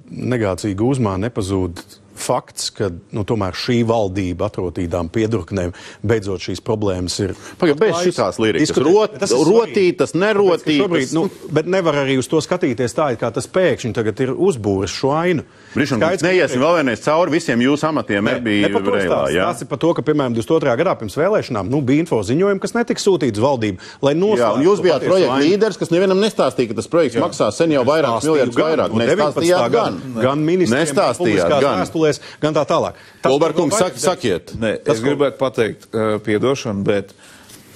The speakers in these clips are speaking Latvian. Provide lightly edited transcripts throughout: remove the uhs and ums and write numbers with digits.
negācīgi uzmā nepazūd fakts, ka tomēr šī valdība atrotītām piedurknēm beidzot šīs problēmas ir... Bez šitās lirikas. Rotītas, nerotītas. Bet nevar arī uz to skatīties tā, kā tas pēkšņi tagad ir uzbūris šo ainu. Brišan, neiesim vēl vienreiz cauri visiem jūsu amatiem nebija reilā, jā? Tas ir par to, ka, piemēram, 22. gadā pirms vēlēšanām bija info ziņojumi, kas netika sūtīts valdību, lai noslēgtu. Jā, un jūs bijāt projekta līderis, kas nevienam nestāstīja, ka tas projekts maksā sen jau vairākus miljardus vairāk. Nestāstījāt gan. Gan ministriem, publiskās vēstulēs, gan tā tālāk. Kolberkungs, sakiet. Es gribētu pateikt, piedošanu, bet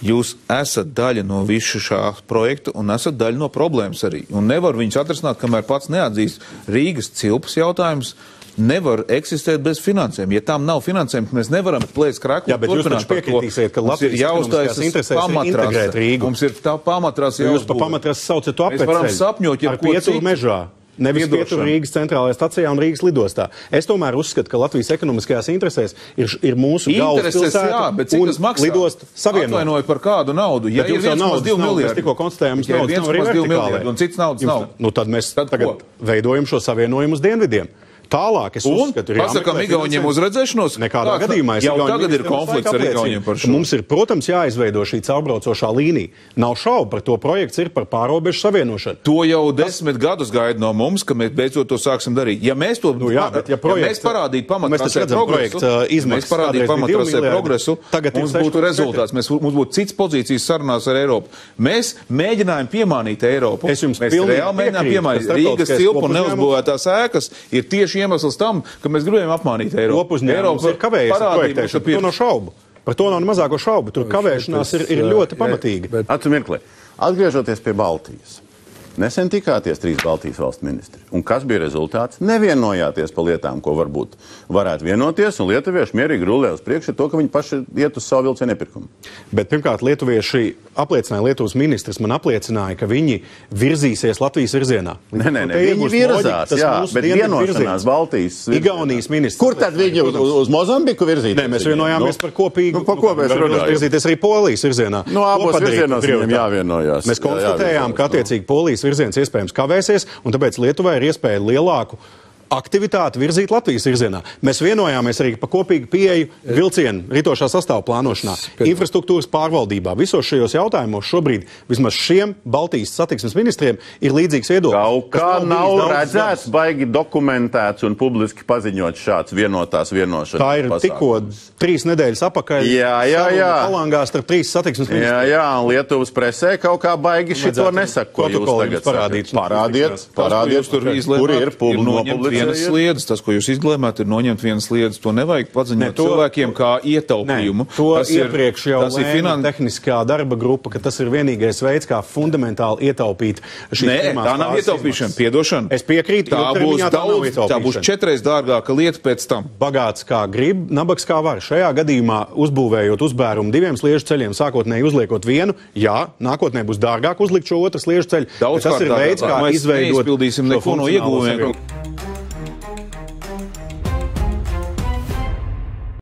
jūs esat daļa no visu šā projekta un esat daļa no problēmas arī. Un nevar viņus atrisināt, kamēr pats neatzīst Rīgas cilpas jautājums. Nevar eksistēt bez finansēm. Ja tam nav finansējums, mēs nevaram plēst kreklu. Jā, bet jūs taču piekritīsiet, ka Latvijas ekonomiskajās interesēs ir integrēt Rīgu. Mums ir tā pamatras jāuzbūvē. Jūs pa pamatras saucat to apveceļu. Mēs varam sapņot, ja ar pieturu mežā. Nevis pietur Rīgas centrālajā stacijā un Rīgas lidostā. Es tomēr uzskatu, ka Latvijas ekonomiskajās interesēs ir mūsu galvaspilsēta un lidostu savienot. Atvainoju par kādu naudu. Ja ir 1,2 miljardi. Mēs tikko konstatējām, mums naudas nav arī vertikālē. Un cits naudas nav. Tad mēs tagad veidojam šo savienojumu uz dienvidiem. Tālāk es uzskatu, pasakām Igauniem uzredzēšanos. Nekādā gadījumā jau tagad ir konflikts ar Igauniem par šo. Mums ir, protams, jāizveido šī caurbraucošā līnija. Nav šaubu par to, projekts ir par pārobežu savienošanu. To jau 10 gadus gaida no mums, ka mēs beidzot to sāksim darīt. Ja mēs to mēs parādītu pamatrasē progresu, mums būtu rezultāts. Mums būtu cits pozīcijas sarunās ar Eiropu. Mēs mēģinājām piemānīt Eiropu. Mēs reāli mēģinājām piemānīt. Rīgas cilpu un neuzbūvētās ēkas ir tieši iemesls tam, ka mēs gribējām apmānīt Eiropu. Kopuzņēmums ir kavējies ar projektēšanu, par to nav šaubu. Par to nav mazāko šaubu. Tur kavēšanās ir ļoti pamatīga. Atmirkli, atgriežoties pie Baltijas. Nesen tikāties 3 Baltijas valstu ministri. Un kas bija rezultāts? Nevienojāties par lietām, ko varbūt varētu vienoties, un lietuvieši mierīgi rulē uz priekšu to, ka viņi paši iet uz savu vilcienu iepirkumu. Bet pirmkārt, lietuvieši apliecināja, Lietuvas ministrs man apliecināja, ka viņi virzīsies Latvijas virzienā. Nē, viņi virzās, jā, bet vienošanās Baltijas. Igaunijas ministrs. Kur tad viņi uz Mozambiku virzīties? Nē, mēs vienojāmies par kopīgu. Par ko mēs runājam? Virzīties arī Polijas virzienā. No abos virzienos viņiem jāvienojās. Mēs konstatējām, ka attiecīgi Polijas virziens iespējams kavēsies, un tāpēc Lietuvai ir iespēja lielāku aktivitāti virzīt Latvijas virzienā. Mēs vienojāmies arī par kopīgu pieeju vilcienu ritošā sastāvu plānošanā, infrastruktūras pārvaldībā. Visos šajos jautājumos šobrīd vismaz šiem Baltijas satiksmes ministriem ir līdzīgs viedoklis. Kaut kā nav redzēts, baigi dokumentēts un publiski paziņot šāds vienotās vienošanas. Tā ir tikko 3 nedēļas apakaļ. Jā. Palangā starp 3 satiksmes ministriem. Jā, un Lietuvas presē kaut kā baigi šito nesaka, ko jūs tagad parādiet, kur ir publiski. Vienas sliedas, tas, ko jūs izglēmāt, ir noņemt vienas sliedas. To nevajag paziņot cilvēkiem kā ietaupījumu. To iepriekš jau lēma tehniskā darba grupa, ka tas ir vienīgais veids, kā fundamentāli ietaupīt šīs pirmās. Tā nav ietaupīšana, piedošana. Es piekrītu, tā būs 4 dārgāka lieta pēc tam. Bagāts kā grib, nabaks kā var. Šajā gadījumā uzbūvējot uzbērumu 2 sliežu ceļiem, sākotnēji uzliekot vienu, jā, nākotnē būs dārgāk uzlikt šo otru sliežu ceļu. Tas ir veids, kā izveidot neizpildīsim neko no ieguvumiem.